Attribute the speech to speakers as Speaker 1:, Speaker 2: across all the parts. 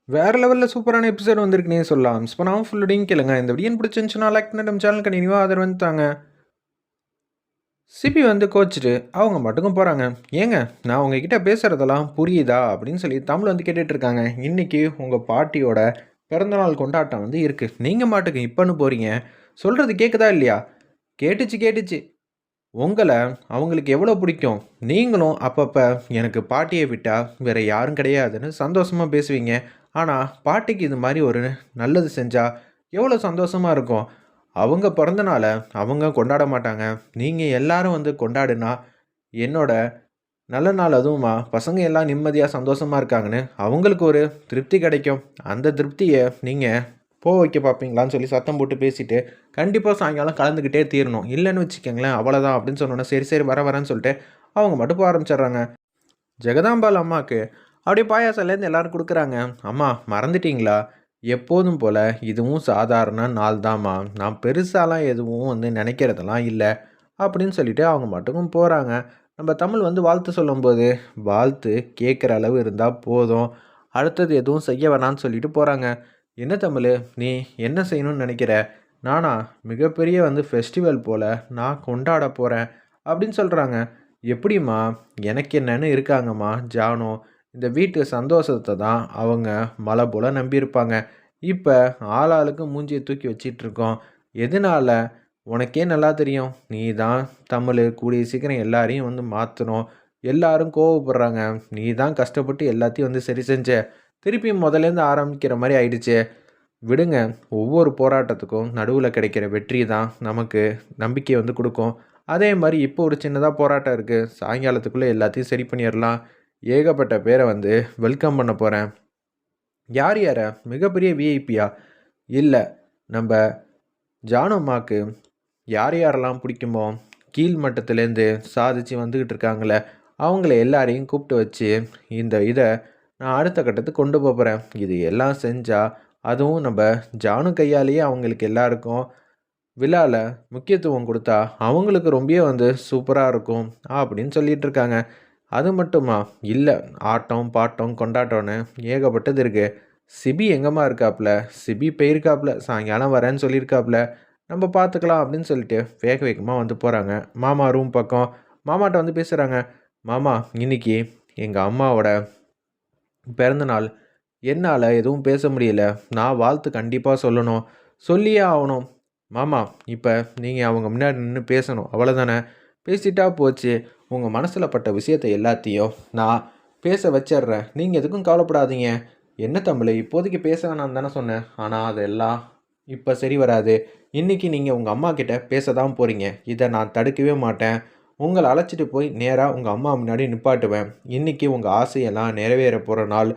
Speaker 1: வேற லெவல்ல சூப்பரான எபிசோட் வந்திருக்குன்னே சொல்லலாம். மிஸ் பண்ணாம ஃபுல் வீடியோவும் கேளுங்க. இந்த வீடியோ பிடிச்சிருந்துச்சுன்னா லைக் பண்ணி நம்ம சேனல் கண்டினியூவா ஆதரவு வந்து தாங்க. சிபி வந்து கோச்சிட்டு அவங்க மட்டுக்கும் போறாங்க. ஏங்க நான் உங்ககிட்ட பேசுறதெல்லாம் புரியுதா அப்படின்னு சொல்லி தமிழ் வந்து கேட்டுட்டு இருக்காங்க. இன்னைக்கு உங்க பாட்டியோட பிறந்தநாள் கொண்டாட்டம் வந்து இருக்கு. நீங்க மாட்டுக்கு இப்பன்னு போறீங்க. சொல்றது கேக்குதா இல்லையா? கேட்டுச்சு கேட்டுச்சு. உங்கள அவங்களுக்கு எவ்வளோ பிடிக்கும். நீங்களும் அப்பப்ப எனக்கு பாட்டிய விட்டா வேற யாரும் கிடையாதுன்னு சந்தோஷமா பேசுவீங்க. ஆனா, பாட்டிக்கு இது மாரி ஒரு நல்லது செஞ்சா எவ்வளோ சந்தோஷமா இருக்கும். அவங்க பிறந்த நாள அவங்க கொண்டாட மாட்டாங்க. நீங்க எல்லாரும் வந்து கொண்டாடுனா, என்னோட நல்ல நாள் அதுவுமா பசங்க எல்லாம் நிம்மதியா சந்தோஷமா இருக்காங்கன்னு அவங்களுக்கு ஒரு திருப்தி கிடைக்கும். அந்த திருப்திய நீங்க வைக்க பார்ப்பீங்களான்னு சொல்லி சத்தம் போட்டு பேசிட்டு, கண்டிப்பா சாயங்காலம் கலந்துக்கிட்டே தீரணும். இல்லன்னு வச்சுக்கங்களேன் அவ்வளோதான் அப்படின்னு சொன்னோனே, சரி சரி வரேன்னு சொல்லிட்டு அவங்க மட்டும் போக ஆரம்பிச்சிடுறாங்க. ஜெகதாம்பாள் அம்மாவுக்கு அப்படியே பாயாசம்லேருந்து எல்லாரும் குடுக்குறாங்க. "அம்மா மறந்துட்டீங்களா? எப்போதும் போல இதுவும் சாதாரண நாள் தாம்மா. நான் பெருசாலாம் எதுவும் வந்து நினைக்கிறதெல்லாம் இல்ல." அப்படின்னு சொல்லிட்டு அவங்க மட்டுக்கும் போறாங்க. நம்ம தமிழ் வந்து வாழ்த்து சொல்லும்போது, வாழ்த்து கேட்குற அளவு இருந்தா போதும். அடுத்தது எதுவும் செய்ய வேணான்னு சொல்லிட்டு போறாங்க. "என்ன தமிழு, நீ என்ன செய்யணும்னு நினைக்கிற?" "நானா? மிகப்பெரிய வந்து ஃபெஸ்டிவல் போல நான் கொண்டாட போறேன்." அப்படின்னு சொல்றாங்க. "எப்படிம்மா? எனக்கு என்னன்னு இருக்காங்கம்மா ஜானு. இந்த வீட்டு சந்தோஷத்த தான் அவங்க மலை போல நம்பியிருப்பாங்க. இப்ப ஆளாளுக்கு மூஞ்சிய தூக்கி வச்சிட்டுருக்கோம். எதனால? உனக்கே நல்லா தெரியும். நீ தான் தமிழு கூடிய சீக்கிரம் எல்லாரையும் வந்து மாத்தணும். எல்லாரும் கோவப்படுறாங்க. நீ தான் கஷ்டப்பட்டு எல்லாத்தையும் வந்து சரி செஞ்ச. திருப்பி மொதல்லேருந்து ஆரம்பிக்கிற மாரி ஆயிடுச்சே. விடுங்க. ஒவ்வொரு போராட்டத்துக்கும் நடுவுல கிடைக்கிற வெற்றி தான் நமக்கு நம்பிக்கைய வந்து குடுக்கும். அதே மாரி இப்போ ஒரு சின்னதா போராட்டம் இருக்கு. சாயங்காலத்துக்குள்ள எல்லாத்தையும் சரி பண்ணிறலாம். ஏகப்பட்ட பேர வந்து வெல்கம் பண்ண போறேன்." "யார் யார? மிகப்பெரிய விஐபியா?" "இல்ல. நம்ப ஜானு அம்மாக்கு யார் யாரெல்லாம் பிடிக்குமோ, கீழ் மட்டத்திலேருந்து சாதிச்சு வந்துகிட்டு இருக்காங்கல்ல, அவங்கள எல்லாரையும் கூப்பிட்டு வச்சு, இந்த இத நான் அடுத்த கட்டத்துக்கு கொண்டு போப்போறேன். இது எல்லாம் செஞ்சா, அதுவும் நம்ப ஜானு கையாலேயே அவங்களுக்கு எல்லாருக்கும் விழால முக்கியத்துவம் குடுத்தா, அவங்களுக்கு ரொம்பவே வந்து சூப்பரா இருக்கும்." அப்படின்னு சொல்லிட்டு இருக்காங்க. "அது மட்டுமா? இல்ல. ஆட்டம், பாட்டம், கொண்டாட்டம்னு ஏகப்பட்டது இருக்கு. சிபி எங்கம்மா இருக்காப்புல? சிபி போயிருக்காப்புல. சாயங்காலம் வரேன்னு சொல்லியிருக்காப்புல. நம்ம பார்த்துக்கலாம்." அப்படின்னு சொல்லிட்டு வேக வேகமா வந்து போறாங்க. மாமா ரூம் பக்கம். மாமாட்ட வந்து பேசுறாங்க. "மாமா, இன்னைக்கு எங்க அம்மாவோட பிறந்த நாள். என்னால எதுவும் பேச முடியல. நான் வாழ்த்து கண்டிப்பா சொல்லணும். சொல்லியே ஆவணும். மாமா, இப்ப நீங்க அவங்க முன்னாடி நின்னு பேசணும். அவ்வளதானே? பேசிட்டா போச்சு. உங்க மனசுல பட்ட விஷயத்த எல்லாத்தையும் நான் பேச வச்சர்றேன். நீங்க எதுக்கும் கவலைப்படாதீங்க." "என்ன தமிழு, இப்போதைக்கு பேச வேணாம்னு தானே சொன்னேன்." "ஆனா அதெல்லாம் இப்ப சரி வராது. இன்னைக்கு நீங்க உங்க அம்மாகிட்ட பேச தான் போறீங்க. இத நான் தடுக்கவே மாட்டேன். உங்கள அழைச்சிட்டு போய் நேரா உங்க அம்மா முன்னாடி நிப்பாட்டுவேன். இன்னைக்கு உங்க ஆசையெல்லாம் நிறைவேற போற நாள்.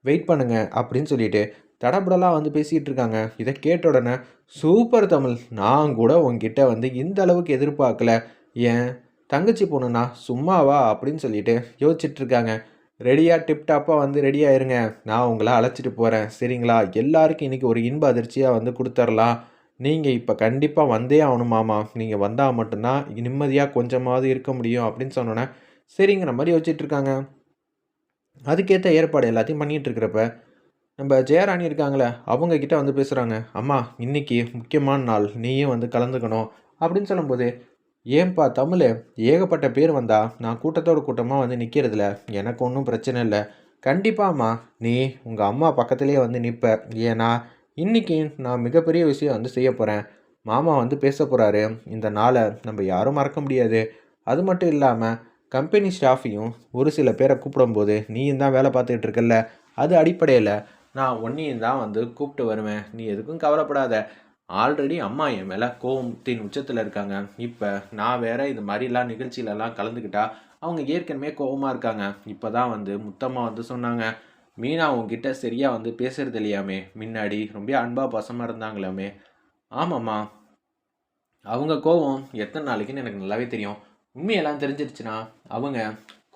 Speaker 1: வெயிட் பண்ணுங்க." அப்படின்னு சொல்லிட்டு தடபுடலா வந்து பேசிட்டு இருக்காங்க. இத கேட்ட உடனே, "சூப்பர் தமிழ். நான் கூட உன்கிட்ட வந்து இந்த அளவுக்கு எதிர்பார்க்கல. என் தங்கச்சி பொண்ணுனா சும்மாவா?" அப்படின்னு சொல்லிட்டு யோசிச்சுட்டு இருக்காங்க. "ரெடியா டிப் டாப்பா வந்து ரெடி ஆயிருங்க. நான் உங்கள அழைச்சிட்டு போறேன். சரிங்களா? எல்லாருக்கும் இன்னைக்கு ஒரு இன்ப அதிர்ச்சியா வந்து குடுத்தரலாம். நீங்க இப்ப கண்டிப்பா வந்தே ஆகணும் மாமா. நீங்க வந்தா மட்டும் தான் நிம்மதியா கொஞ்சமாவது இருக்க முடியும்." அப்படின்னு சொன்னோனே, சரிங்கிற மாரி யோசிச்சுட்டு இருக்காங்க. அதுக்கேத்த ஏற்பாடு எல்லாத்தையும் பண்ணிட்டு இருக்கிறப்ப, நம்ம ஜெயராணி இருக்காங்கல்ல, அவங்க கிட்ட வந்து பேசுறாங்க. "அம்மா, இன்னைக்கு முக்கியமான நாள். நீயும் வந்து கலந்துக்கணும்." அப்படின்னு சொல்லும்போது, "ஏன்பா தமிழு, ஏகப்பட்ட பேர் வந்தா நான் கூட்டத்தோட கூட்டமா வந்து நிக்கிறதுல எனக்கு ஒண்ணும் பிரச்சனை இல்ல. கண்டிப்பாம்மா நீ உங்க அம்மா பக்கத்திலேயே வந்து நிப்ப. ஏன்னா, இன்னைக்கு நான் மிகப்பெரிய விஷயம் வந்து செய்ய போறேன். மாமா வந்து பேசப் போறாரு. இந்த நாள நம்ம யாரும் மறக்க முடியாது. அது மட்டும் இல்லாம கம்பெனி ஸ்டாஃபையும் ஒரு சில பேர கூப்பிடும்போது, நீயும் தான் வேலை பார்த்துக்கிட்டு இருக்கல்ல, அது அடிப்படையில நான் உன்னையும் தான் வந்து கூப்பிட்டு வருவேன். நீ எதுக்கும் கவலைப்படாத. ஆல்ரெடி அம்மா என் மேல கோவத்தின் உச்சத்துல இருக்காங்க. இப்ப நான் வேற இது மாரிலாம் நிகழ்ச்சியிலலாம் கலந்துக்கிட்டா, அவங்க ஏற்கனவே கோவமா இருக்காங்க. இப்ப தான் வந்து முத்தம்மா வந்து சொன்னாங்க, 'மீனா உன்கிட்ட சரியா வந்து பேசுறது இல்லையாமே. முன்னாடி ரொம்ப அன்பா பாசமா இருந்தாங்களாமே.' ஆமாம்மா. அவங்க கோவம் எத்தன நாளைக்குன்னு எனக்கு நல்லாவே தெரியும். உண்மையெல்லாம் தெரிஞ்சிருச்சுன்னா, அவங்க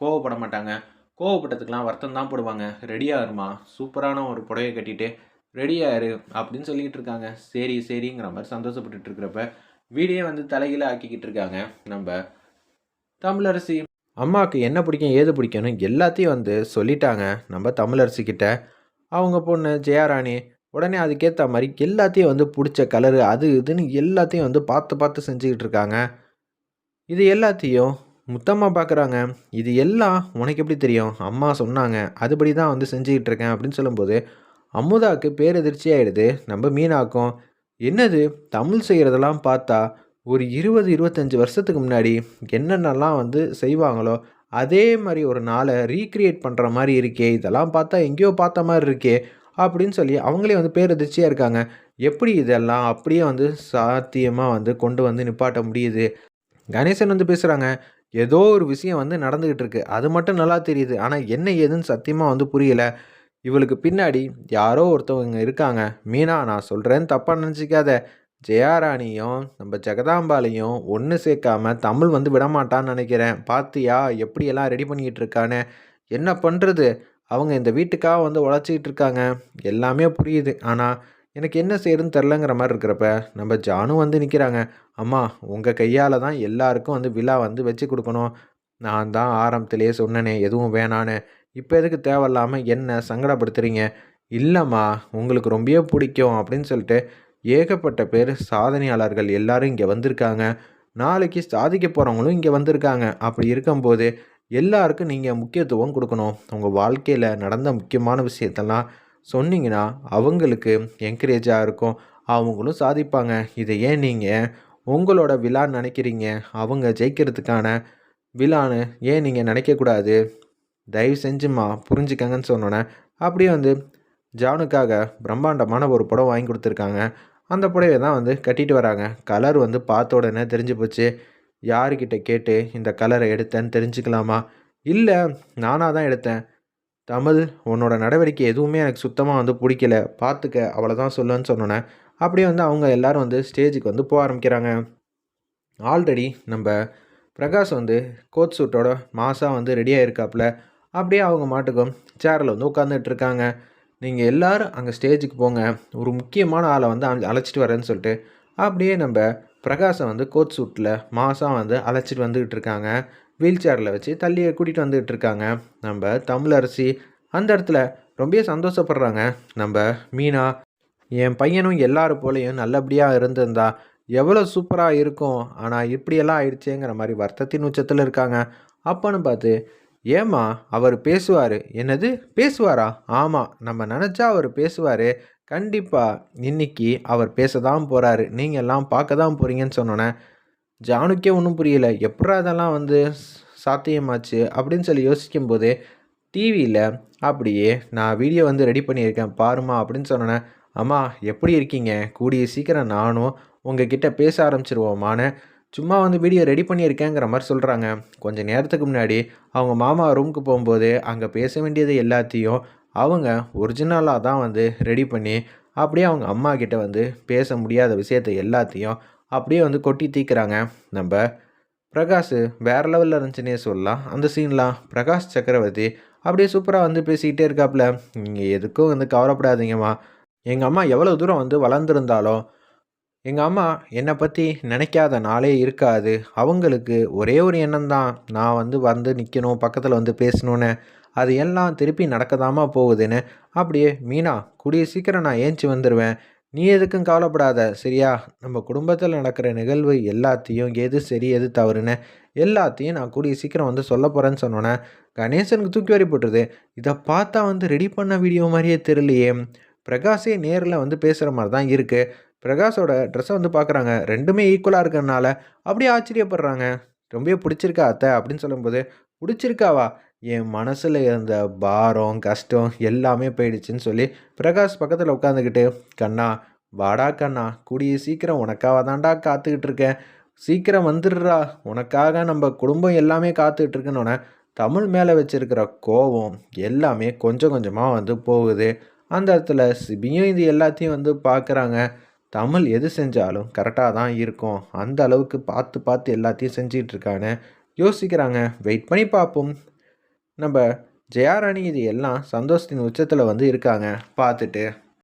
Speaker 1: கோவப்பட மாட்டாங்க. கோவப்பட்டதுக்கெல்லாம் வருத்தம் தான் படுவாங்க. ரெடியா இரும்மா. சூப்பரான ஒரு புடவைய கட்டிட்டு ரெடியா இரு." அப்படின்னு சொல்லிக்கிட்டு இருக்காங்க. சரி, சரிங்கிற மாரி சந்தோஷப்பட்டுட்டு இருக்கிறப்ப, வீடே வந்து தலைகீழா ஆக்கிக்கிட்டு இருக்காங்க நம்ப தமிழரசி. அம்மாவுக்கு என்ன பிடிக்கும், ஏது பிடிக்கும்னு எல்லாத்தையும் வந்து சொல்லிட்டாங்க நம்ம தமிழரசி கிட்ட. அவங்க பொண்ணு ஜெயாராணி உடனே அதுக்கேற்ற மாதிரி எல்லாத்தையும் வந்து பிடிச்ச கலரு அது இதுன்னு எல்லாத்தையும் வந்து பார்த்து பார்த்து செஞ்சுக்கிட்டு இருக்காங்க. இது எல்லாத்தையும் முத்தம்மா பார்க்குறாங்க. இது எல்லாம் உனக்கு எப்படி தெரியும்? அம்மா சொன்னாங்க. அதுபடி தான் வந்து செஞ்சுக்கிட்டு இருக்கேன் அப்படின்னு சொல்லும்போது, அமுதாவுக்கு பேரதிர்ச்சி ஆயிடுது. நம்ம மீனாக்கும். என்னது தமிழ் செய்கிறதெல்லாம் பார்த்தா, ஒரு 20, 25 வருஷத்துக்கு முன்னாடி என்னென்னலாம் வந்து செய்வாங்களோ, அதே மாரி ஒரு நாள ரீக்ரியேட் பண்ற மாரி இருக்கே! இதெல்லாம் பார்த்தா எங்கேயோ பார்த்த மாரி இருக்கே! அப்படின்னு சொல்லி அவங்களே வந்து பேரதிர்ச்சியா இருக்காங்க. எப்படி இதெல்லாம் அப்படியே வந்து சாத்தியமா வந்து கொண்டு வந்து நிப்பாட்ட முடியுது? கணேசன் வந்து பேசுறாங்க. ஏதோ ஒரு விஷயம் வந்து நடந்துகிட்டு இருக்கு. அது மட்டும் நல்லா தெரியுது. ஆனா என்ன ஏதுன்னு சத்தியமா வந்து புரியல. இவளுக்கு பின்னாடி யாரோ ஒருத்தவங்க இருக்காங்க. மீனா நான் சொல்றேன்னு தப்பா நெனச்சுக்காத. ஜெயாராணியும், நம்ம ஜெகதாம்பாளையும் ஒண்ணு சேர்க்காம தமிழ் வந்து விடமாட்டான்னு நெனைக்கிறேன். பாத்தியா எப்படியெல்லாம் ரெடி பண்ணிக்கிட்டு இருக்கான்னு. என்ன பண்றது? அவங்க இந்த வீட்டுக்காக வந்து உழைச்சிக்கிட்டு இருக்காங்க. எல்லாமே புரியுது. ஆனா எனக்கு என்ன செய்றதுன்னு தெரிலங்கிற மாரி இருக்கிறப்ப, நம்ம ஜானு வந்து நிக்கிறாங்க. அம்மா உங்க கையால தான் எல்லாருக்கும் வந்து விழா வந்து வச்சு குடுக்கணும். நான் தான் ஆரம்பத்திலேயே சொன்னனே எதுவும் வேணான்னு. இப்ப எதுக்கு தேவையில்லாம என்ன சங்கடப்படுத்துறீங்க? இல்லம்மா உங்களுக்கு ரொம்பவே பிடிக்கும் அப்படின்னு சொல்லிட்டு, ஏகப்பட்ட பேர் சாதனையாளர்கள் எல்லாரும் இங்க வந்திருக்காங்க. நாளைக்கு சாதிக்க போறவங்களும் இங்க வந்திருக்காங்க. அப்படி இருக்கும்போது, எல்லாருக்கும் நீங்க முக்கியத்துவம் குடுக்கணும். உங்க வாழ்க்கையில நடந்த முக்கியமான விஷயத்தெல்லாம் சொன்னீங்கன்னா, அவங்களுக்கு என்கரேஜா இருக்கும். அவங்களும் சாதிப்பாங்க. இத ஏன் நீங்க உங்களோட விழான்னு நெனைக்கிறீங்க? அவங்க ஜெயிக்கிறதுக்கான விழான்னு ஏன் நீங்க நெனைக்கக்கூடாது? தயவு செஞ்சும்மா புரிஞ்சுக்கங்கன்னு சொன்னோனே, அப்படியே வந்து ஜானுக்காக பிரம்மாண்டமான ஒரு புடவ வாங்கி குடுத்துருக்காங்க. அந்த புடவைய தான் வந்து கட்டிட்டு வராங்க. கலர் வந்து பார்த்த உடனே தெரிஞ்சு போச்சு. யாருக்கிட்ட கேட்டு இந்த கலர எடுத்தேன்னு தெரிஞ்சுக்கலாமா? இல்ல நானா தான் எடுத்தேன். தமிழ் உன்னோட நடவடிக்கை எதுவுமே எனக்கு சுத்தமா வந்து புடிக்கல. பார்த்துக்க அவ்வளோதான் சொல்லுவேன்னு சொன்னோனே, அப்படியே வந்து அவங்க எல்லாரும் வந்து ஸ்டேஜுக்கு வந்து ஆரம்பிக்கிறாங்க. ஆல்ரெடி நம்ப பிரகாஷ் வந்து கோட் சூட்டோட மாஸா வந்து ரெடியா இருக்காப்புல. அப்படியே அவங்க மாட்டுக்கும் சேர்ல வந்து உட்காந்துட்டு இருக்காங்க. நீங்க எல்லாரும் அங்க ஸ்டேஜுக்கு போங்க. ஒரு முக்கியமான ஆள வந்து அழைச்சிட்டு வரேன்னு சொல்லிட்டு, அப்படியே நம்ப பிரகாஷ வந்து கோட் சூட்ல மாஸா வந்து அழைச்சிட்டு வந்துகிட்டு இருக்காங்க. வீல் சேர்ல வச்சு தள்ளியே கூட்டிட்டு வந்துகிட்டு இருக்காங்க. நம்ப தமிழரசி அந்த இடத்துல ரொம்பவே சந்தோஷப்படுறாங்க. நம்ப மீனா என் பையனும் எல்லாரும் போலயும் நல்லபடியா இருந்திருந்தா, எவ்வளோ சூப்பரா இருக்கும். ஆனா இப்படியெல்லாம் ஆயிடுச்சேங்கிற மாரி வருத்தத்தின் உச்சத்துல இருக்காங்க. அப்பன்னு பார்த்து, "ஏம்மா அவரு பேசுவாரு." "என்னது பேசுவாரா?" "ஆமா. நம்ம நெனச்சா அவரு பேசுவாரு. கண்டிப்பா இன்னைக்கு அவர் பேசத்தான் போறாரு. நீங்க எல்லாம் பார்க்க தான் போறீங்கன்னு" சொன்னோனே, ஜானுக்கே ஒண்ணும் புரியல. எப்புட்றா இதெல்லாம் வந்து சாத்தியமாச்சு? அப்படின்னு சொல்லி யோசிக்கும்போதே, டிவியில அப்படியே நான் வீடியோ வந்து ரெடி பண்ணியிருக்கேன் பாரும்மா அப்படின்னு சொன்னோனே, அம்மா எப்படி இருக்கீங்க? கூடிய சீக்கிரம் நானும் உங்ககிட்ட பேச ஆரம்பிச்சுருவோம்மான்னு சும்மா வந்து வீடியோ ரெடி பண்ணியிருக்கேங்கிற மாரி சொல்றாங்க. கொஞ்ச நேரத்துக்கு முன்னாடி அவங்க மாமா ரூமுக்கு போம்போது, அங்க பேச வேண்டியது எல்லாத்தையும் அவங்க ஒரிஜினலா தான் வந்து ரெடி பண்ணி, அப்படியே அவங்க அம்மா கிட்ட வந்து பேச முடியாத விஷயத்த எல்லாத்தையும் அப்படியே வந்து கொட்டி தீர்க்குறாங்க. நம்ப பிரகாஷு வேற லெவல்ல இருந்துச்சுன்னே சொல்லலாம். அந்த சீன்லாம் பிரகாஷ் சக்கரவர்த்தி அப்படியே சூப்பரா வந்து பேசிக்கிட்டே இருக்காப்புல. "நீங்க எதுக்கும் வந்து கவலைப்படாதீங்கம்மா. எங்க அம்மா எவ்வளோ தூரம் வந்து வளர்ந்திருந்தாலும், எங்க அம்மா என்ன பத்தி நினைக்காத நாளே இருக்காது. அவங்களுக்கு ஒரே ஒரு எண்ணம் தான். நான் வந்து வந்து நிக்கணும், பக்கத்துல வந்து பேசணும்னு. அது எல்லாம் திருப்பி நடக்கதாம்மா போகுதுன்னு." அப்படியே "மீனா, கூடிய சீக்கிரம் நான் ஏந்திச்சு வந்துருவேன். நீ எதுக்கும் கவலைப்படாத. சரியா? நம்ம குடும்பத்துல நடக்கிற நிகழ்வு எல்லாத்தையும் எது சரி, எது தவறுன்னு எல்லாத்தையும் நான் கூடிய சீக்கிரம் வந்து சொல்லப் போறேன்னு" சொன்னோனே, கணேசனுக்கு தூக்கி வாரி போட்டுருது. இத பார்த்தா வந்து ரெடி பண்ண வீடியோ மாரியே தெரியலையே! பிரகாஷே நேர்ல வந்து பேசுற மாரி தான் இருக்கு. பிரகாஷோட ட்ரெஸ்ஸ வந்து பார்க்குறாங்க. 2மே ஈக்குவலா இருக்கறனால அப்படியே ஆச்சரியப்படுறாங்க. "ரொம்பவே புடிச்சிருக்கா அத்த?" அப்படின்னு சொல்லும்போது, "புடிச்சிருக்காவா? என் மனசுல இருந்த பாரம், கஷ்டம் எல்லாமே போயிடுச்சுன்னு" சொல்லி பிரகாஷ் பக்கத்துல உட்காந்துக்கிட்டு, "கண்ணா, வாடா கண்ணா, கூடிய சீக்கிரம் உனக்காக தான்டா காத்துக்கிட்டு இருக்கேன். சீக்கிரம் வந்துடுறா. உனக்காக நம்ப குடும்பம் எல்லாமே காத்துக்கிட்டு இருக்குன்னோனே" தமிழ் மேல வச்சிருக்கிற கோவம் எல்லாமே கொஞ்சம் கொஞ்சமா வந்து போகுது. அந்த இடத்துல சிபியும் இது எல்லாத்தையும் வந்து பார்க்குறாங்க. தமிழ் எது செஞ்சாலும் கரெக்டா தான் இருக்கும். அந்த அளவுக்கு பார்த்து பார்த்து எல்லாத்தையும் செஞ்சுட்டு இருக்கான்னு யோசிக்கிறாங்க. வெயிட் பண்ணி பார்ப்போம். நம்ப ஜெயாராணி இது எல்லாம் சந்தோஷத்தின் உச்சத்துல வந்து இருக்காங்க. பார்த்துட்டு.